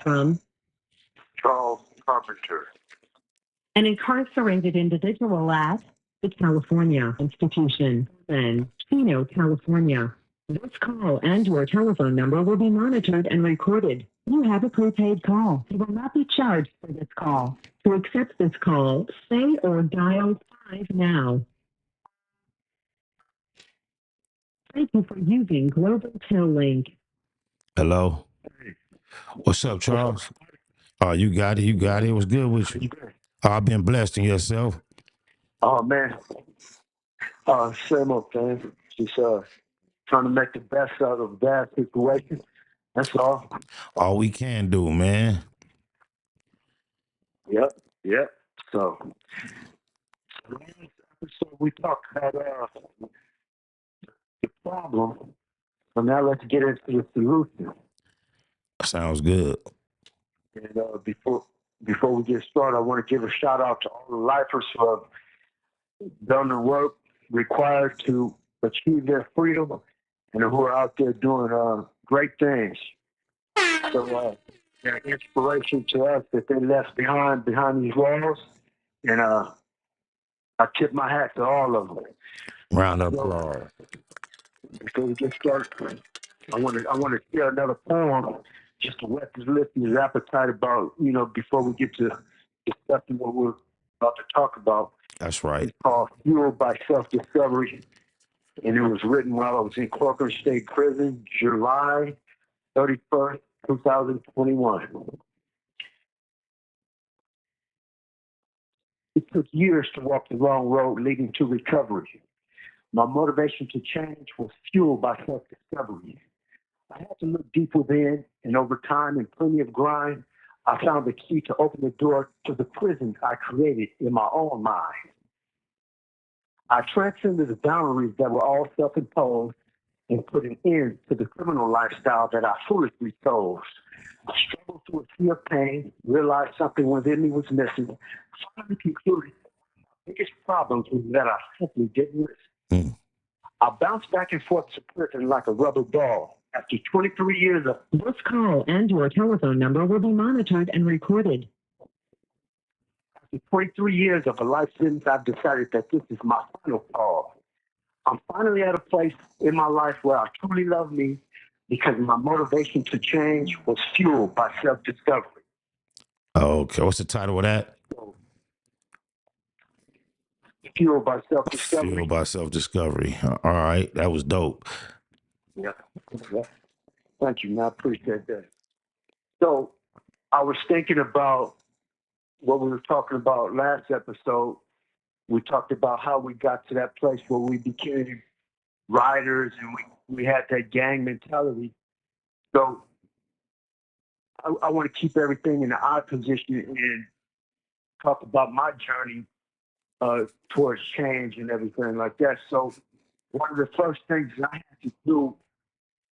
From Charles Carpenter. an incarcerated individual at the California Institution in Chino, California. This call and your telephone number will be monitored and recorded. You have a prepaid call. You will not be charged for this call. To accept this call, say or dial 5 now. Thank you for using Global Till Link. Hello. Hey, What's up, what's up? Charles? Oh, you got it. You got it. What's good with How you? you been? I've been blessed in yourself. Oh man, same old thing. Just trying to make the best out of a bad situation. That's all. All we can do, man. Yep, yep. So last episode we talked about the problem. So now let's get into the solution. Sounds good. And before we get started, I want to give a shout out to all the lifers who have done the work required to achieve their freedom and who are out there doing great things. So they're an inspiration to us that they left behind these walls, and I tip my hat to all of them. Round of So applause. before we get started, I want to share another poem just to whet the listeners' appetite about before we get to discussing what we're about to talk about. That's right. It's called "Fueled by Self-Discovery," and it was written while I was in Corcoran State Prison, July 31st, 2021. It took years to walk the long road leading to recovery. My motivation to change was fueled by self-discovery. I had to look deep within, and over time and plenty of grind, I found the key to open the door to the prison I created in my own mind. I transcended the boundaries that were all self-imposed and put an end to the criminal lifestyle that I foolishly chose. I struggled through a sea of pain, realized something within me was missing, finally concluded the biggest problems was that I simply didn't listen. Mm. I bounced back and forth to prison like a rubber ball. After 23 years of This call and your telephone number will be monitored and recorded. after 23 years of a life sentence, I've decided that this is my final call. I'm finally at a place in my life where I truly love me because my motivation to change was fueled by self-discovery. Okay. What's the title of that? So, fueled by Fueled self-discovery. by self-discovery. All right. That was dope. Yeah. Yeah. Thank you, man. I appreciate that. So I was thinking about what we were talking about last episode. We talked about how we got to that place where we became riders and we had that gang mentality. So I want to keep everything in the I position and talk about my journey towards change and everything like that. So one of the first things that I had to do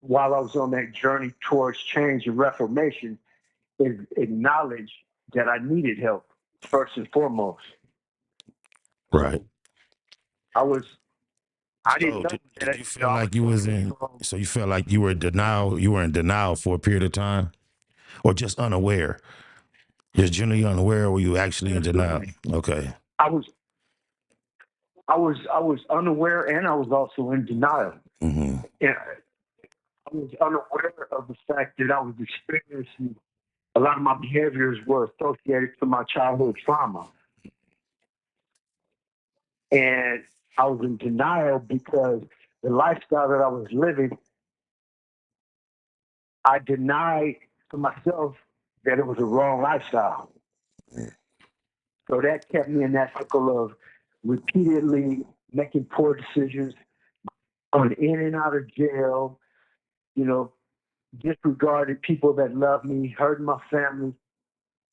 while I was on that journey towards change and reformation is acknowledge that I needed help first and foremost. Right. So I was I didn't So know did that you I feel was like you going was to be in strong. so you felt like you were in denial, for a period of time? Or just unaware? Just generally unaware, or were you actually in denial? Absolutely. Okay. I was I was unaware and I was also in denial. Mm-hmm. And I was unaware of the fact that I was experiencing a lot of my behaviors were associated to my childhood trauma. And I was in denial because the lifestyle that I was living, I denied to myself that it was a wrong lifestyle. So that kept me in that cycle of repeatedly making poor decisions, going in and out of jail, you know, disregarding people that love me, hurting my family,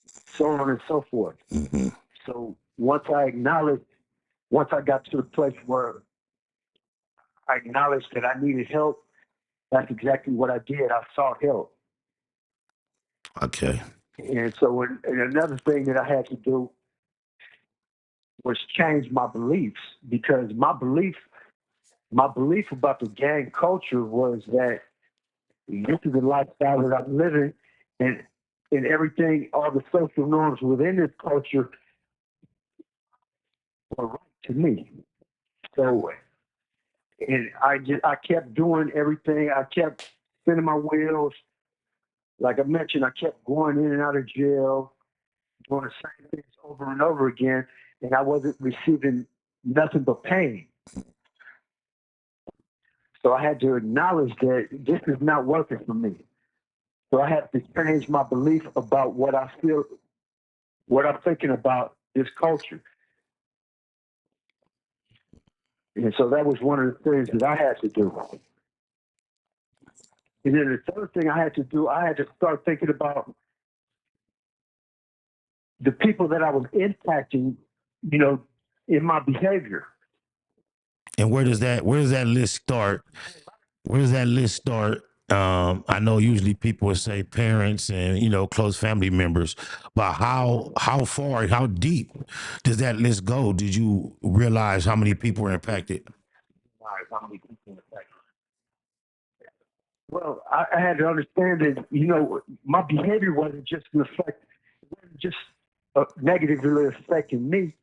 so on and so forth. Mm-hmm. So once I got to the place where I acknowledged that I needed help, that's exactly what I did. I sought help. Okay. And so, and another thing that I had to do was change my beliefs because my belief about the gang culture was that this is the lifestyle that I'm living, and and everything, all the social norms within this culture were right to me. So, and I kept doing everything. I kept spinning my wheels. Like I mentioned, I kept going in and out of jail, doing the same things over and over again, and I wasn't receiving nothing but pain. So I had to acknowledge that this is not working for me. So I had to change my belief about what I feel, what I'm thinking about this culture. And so that was one of the things that I had to do. And then the third thing I had to do, I had to start thinking about the people that I was impacting, you know, in my behavior. And where does that list start? Where does that list start? I know usually people would say parents and close family members, but how far, how deep does that list go? Did you realize how many people were impacted? Well, I had to understand that, my behavior wasn't just an effect, it wasn't just negatively affecting me.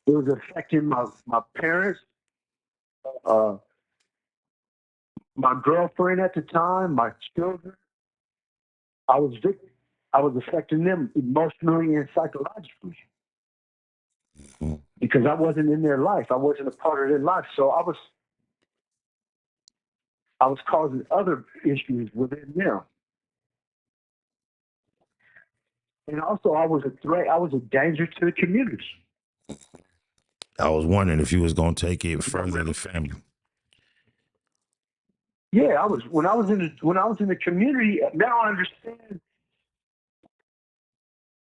It was affecting my parents, uh, my girlfriend at the time, my children. I was I was affecting them emotionally and psychologically because I wasn't in their life. I wasn't a part of their life. So I was causing other issues within them. And also I was a threat. I was a danger to the community. I was wondering if you was gonna take it further in the family. Yeah, I was when I was in the community. Now I understand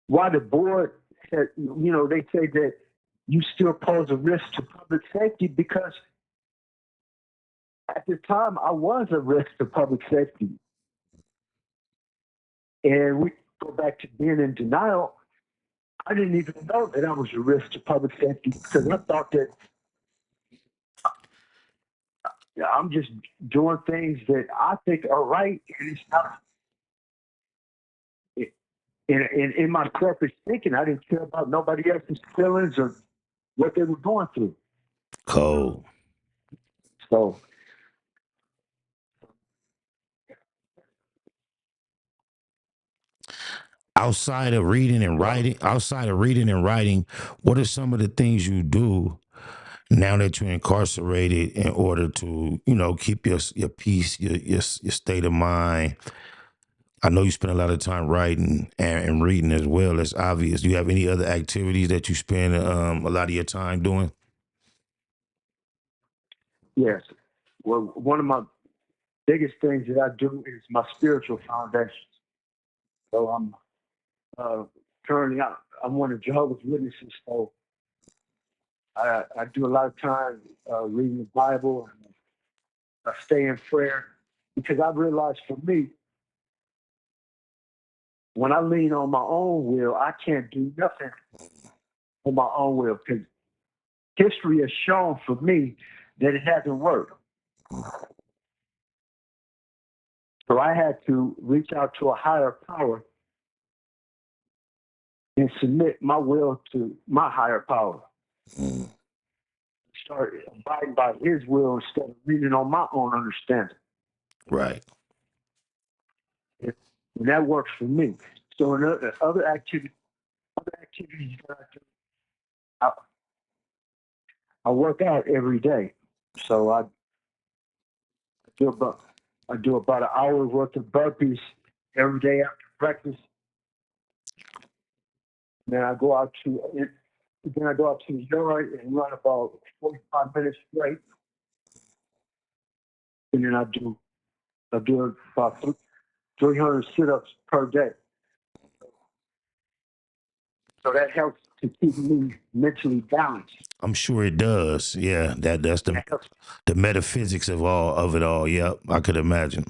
why the board said, they say that you still pose a risk to public safety because at the time I was a risk to public safety. And we go back to being in denial. I didn't even know that I was a risk to public safety because I thought that I'm just doing things that I think are right, and it's not. In my selfish thinking, I didn't care about nobody else's feelings or what they were going through. Cold. So, outside of reading and writing, what are some of the things you do now that you're incarcerated in order to, keep your peace, your state of mind? I know you spend a lot of time writing and reading as well. That's obvious. Do you have any other activities that you spend a lot of your time doing? yes. Well, one of my biggest things that I do is my spiritual foundation. So I'm currently I'm one of Jehovah's Witnesses. So I do a lot of time reading the Bible and I stay in prayer because I realize for me, when I lean on my own will, I can't do nothing on my own will because history has shown for me that it hasn't worked. So I had to reach out to a higher power and submit my will to my higher power. Start abiding by his will instead of leaning on my own understanding. Right. And that works for me. So in other activities that I do, I, I work out every day. So do about I do about an hour worth of burpees every day after breakfast. Then I go out to the yard and run about 45 minutes straight. And then I do about 300 sit-ups per day. So that helps to keep me mentally balanced. I'm sure it does. Yeah, that's That helps. the metaphysics of it all. Yep, I could imagine.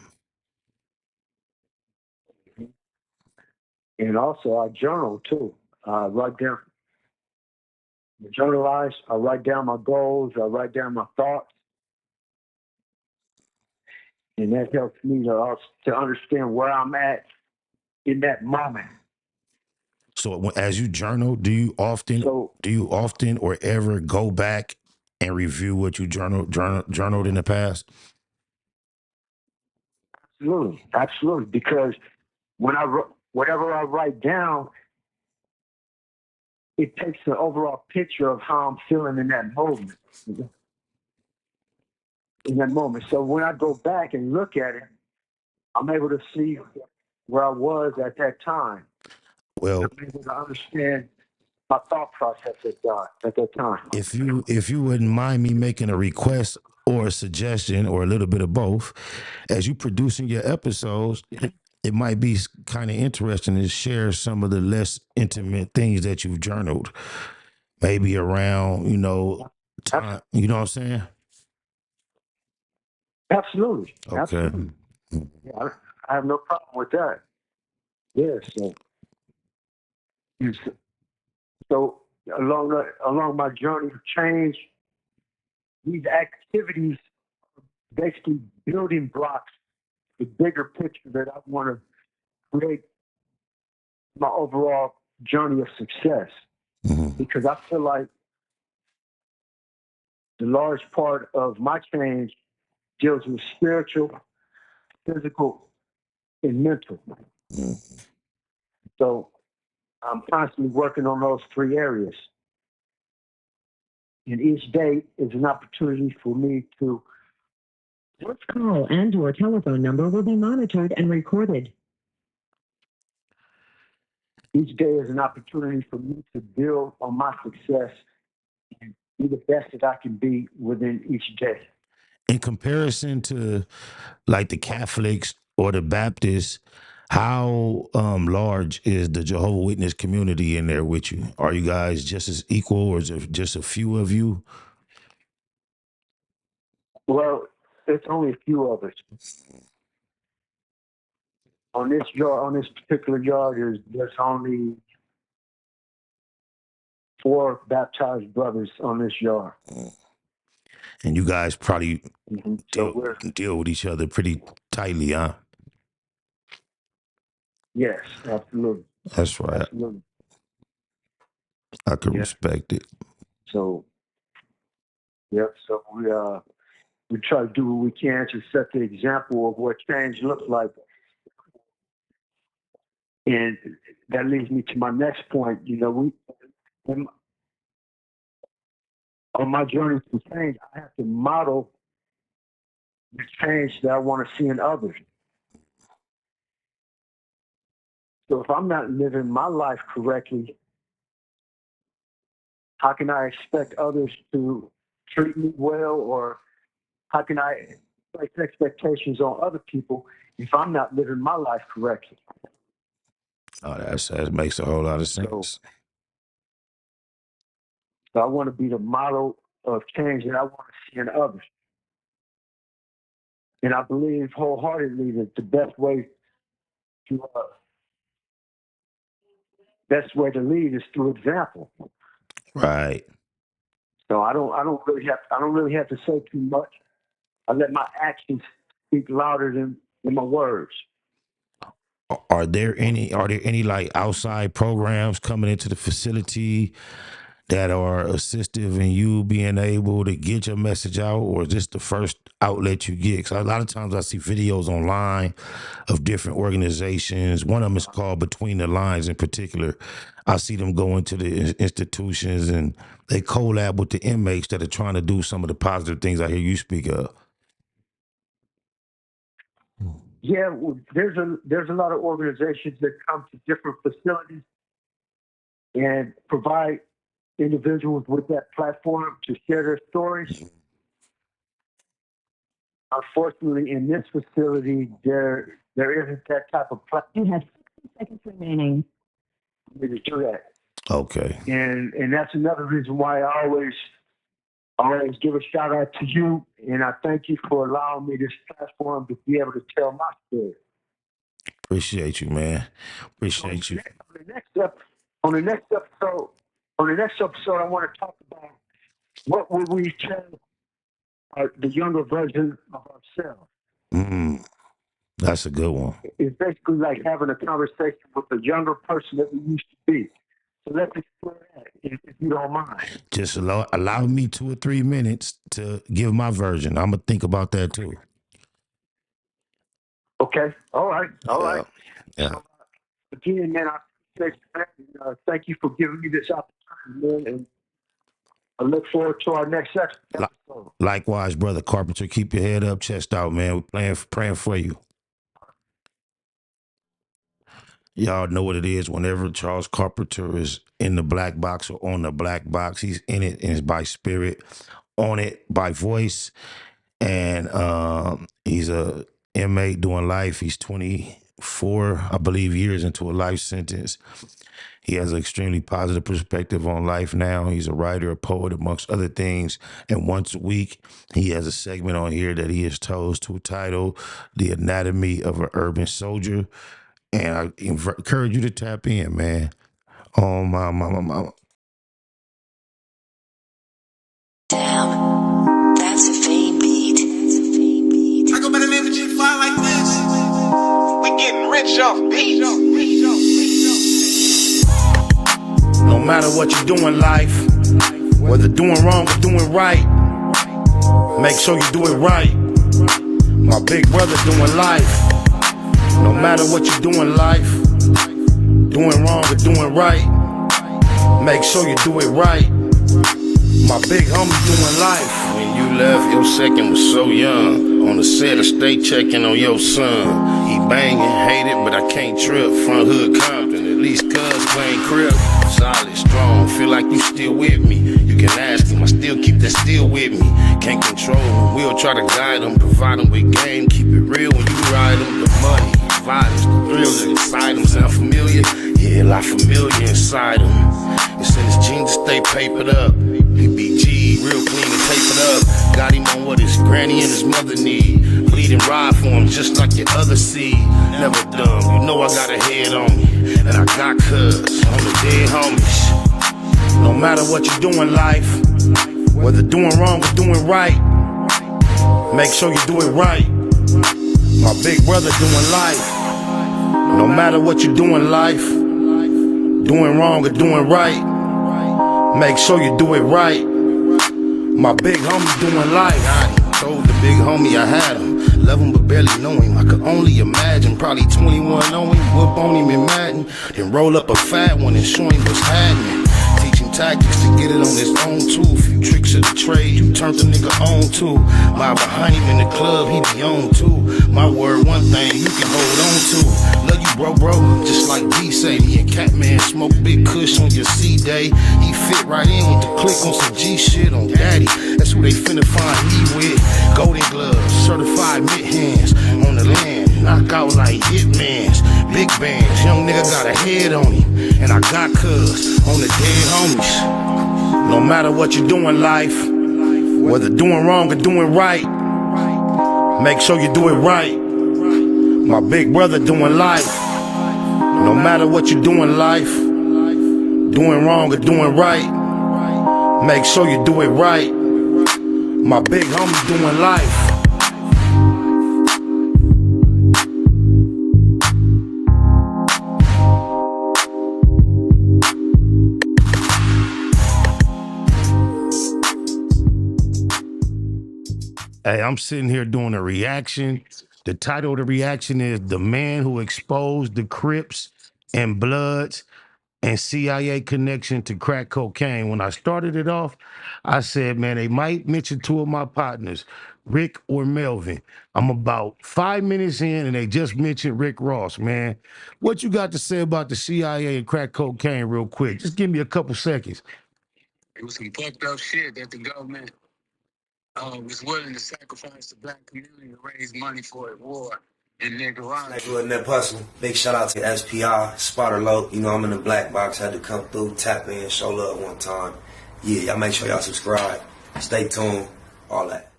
And also I journal too. Write down, journalize. I write down my goals. I write down my thoughts. And that helps me to understand where I'm at in that moment. So as you journal, So do you often or ever go back and review what you journaled in the past? absolutely, absolutely, because whatever I write down, it takes the overall picture of how I'm feeling in that moment. In that moment. So when I go back and look at it, I'm able to see where I was at that time. Well, I'm able to understand my thought process at that time. if you wouldn't mind me making a request or a suggestion or a little bit of both, as you producing your episodes, it might be kind of interesting to share some of the less intimate things that you've journaled, maybe around, time. You know what I'm saying? Absolutely, Okay. absolutely. Yeah, I have no problem with that. Yeah. So, so along my journey of change, these activities basically building blocks, the bigger picture that I want to create my overall journey of success. Hmm. Because I feel like the large part of my change deals with spiritual, physical, and mental. So I'm constantly working on those three areas. And each day is an opportunity for me to, This call and/or telephone number will be monitored and recorded. each day is an opportunity for me to build on my success and be the best that I can be within each day. In comparison to like the Catholics or the Baptists, how large is the Jehovah Witness community in there with you? Are you guys just as equal, or is it just a few of you? Well, it's only a few of us. On this particular yard, there's only 4 baptized brothers on this yard. And you guys probably So deal we're deal with each other pretty tightly, huh? yes, absolutely, That's right. absolutely. I could Yeah. respect it. So yep. So we try to do what we can to set the example of what change looks like, and that leads me to my next point. In- on my journey to change, I have to model the change that I want to see in others. So if I'm not living my life correctly, how can I expect others to treat me well, or how can I place expectations on other people if I'm not living my life correctly? Oh, that makes a whole lot of So, sense. so I want to be the model of change that I want to see in others. And I believe wholeheartedly that the to best way to lead is through example. Right. So I don't really have to say too much. I let my actions speak louder than my words. Are there any like outside programs coming into the facility that are assistive in you being able to get your message out, or is this the first outlet you get? Because a lot of times I see videos online of different organizations. One of them is called Between the Lines in particular. I see them go into the institutions and they collab with the inmates that are trying to do some of the positive things I hear you speak of. Yeah, well, there's a lot of organizations that come to different facilities and provide individuals with that platform to share their stories. Unfortunately, in this facility, there isn't that type of platform You have 60 seconds remaining. for me to do that. Okay. And that's another reason why I always give a shout out to you, and I thank you for allowing me this platform to be able to tell my story. Appreciate you, man. So Appreciate you. on the next episode, I want to talk about what would we tell the younger version of ourselves. Mm. That's a good one. It's basically like having a conversation with a younger person that we used to be. So let's explore that, if you don't mind. Just allow me 2 or 3 minutes to give my version. I'm gonna think about that too. Okay. All right. All right. Yeah. So, again, man, I appreciate that. And, thank you for giving me this opportunity, man. And I look forward to our next episode. Likewise, brother Carpenter. Keep your head up, chest out, man. We're praying for you. Y'all know what it is. Whenever Charles Carpenter is in the black box or on the black box, he's in it and it's by spirit, on it by voice. And he's a inmate doing life. He's 24, I believe, years into a life sentence. He has an extremely positive perspective on life now. He's a writer, a poet, amongst other things. And once a week, he has a segment on here that he has chose to title The Anatomy of an Urban Soldier. And I encourage you to tap in, man. Oh, my. Damn, that's a fame beat. I go by the name of G5 like this. We getting rich off beats. No matter what you do in life, whether doing wrong or doing right, make sure you do it right. My big brother doing life. No matter what you do in life, doing wrong or doing right, make sure you do it right. My big homie doing life. When you left, your second was so young. On the set, I stay checking on your son. He banging, hate it, but I can't trip. Front hood Compton, at least cuz playing crib. Solid, strong, feel like you still with me. You can ask him, I still keep that still with me. Can't control him, we'll try to guide him. Provide him with game, keep it real when you ride him. The money, violence, the thrills that excite him. Sound familiar? Yeah, a lot familiar inside him. It's in his genes to stay papered up. BBG, real clean and tapered up. Got him on what his granny and his mother need. Bleed and ride for him just like your other seed. Never dumb, you know I got a head on me. And I got cuz on the dead homies. No matter what you do in life, whether doing wrong or doing right, make sure you do it right. My big brother doing life. No matter what you do in life, doing wrong or doing right, make sure you do it right. My big homie doing life. I told the big homie I had him. Love him but barely know him. I could only imagine. Probably 21 on him. Whoop on him in Madden. Then roll up a fat one and show him what's happening. Teach him tactics to get it on his own too. Few tricks of the trade you turned the nigga on to. My behind him in the club, he be on too. My word, one thing you can hold on to. Love you, bro, just like D say. Me and Catman smoke big kush on your C-Day. He fit right in with the click on some G shit on Daddy. That's who they finna find me with. Golden gloves, certified mitt hands on the land. Knock out like hitmans. Big bands, young nigga got a head on him. And I got cuz on the dead homies. No matter what you do in life, whether doing wrong or doing right, make sure you do it right. My big brother doing life. No matter what you do in life, doing wrong or doing right, make sure you do it right. My big homie doing life. Hey, I'm sitting here doing a reaction. The title of the reaction is The Man Who Exposed the Crips and Bloods and CIA Connection to Crack Cocaine. When I started it off, I said, man, they might mention two of my partners, Rick or Melvin. I'm about 5 minutes in and they just mentioned Rick Ross, man. What you got to say about the CIA and crack cocaine real quick? Just give me a couple seconds. It was some fucked up shit that the government was willing to sacrifice the black community to raise money for a war in Nicaragua. Like with Net Hustle. Big shout out to SPI, Spotter Low. You know, I'm in the black box, had to come through, tap in, show love one time. Yeah, y'all make sure y'all subscribe. Stay tuned, all that.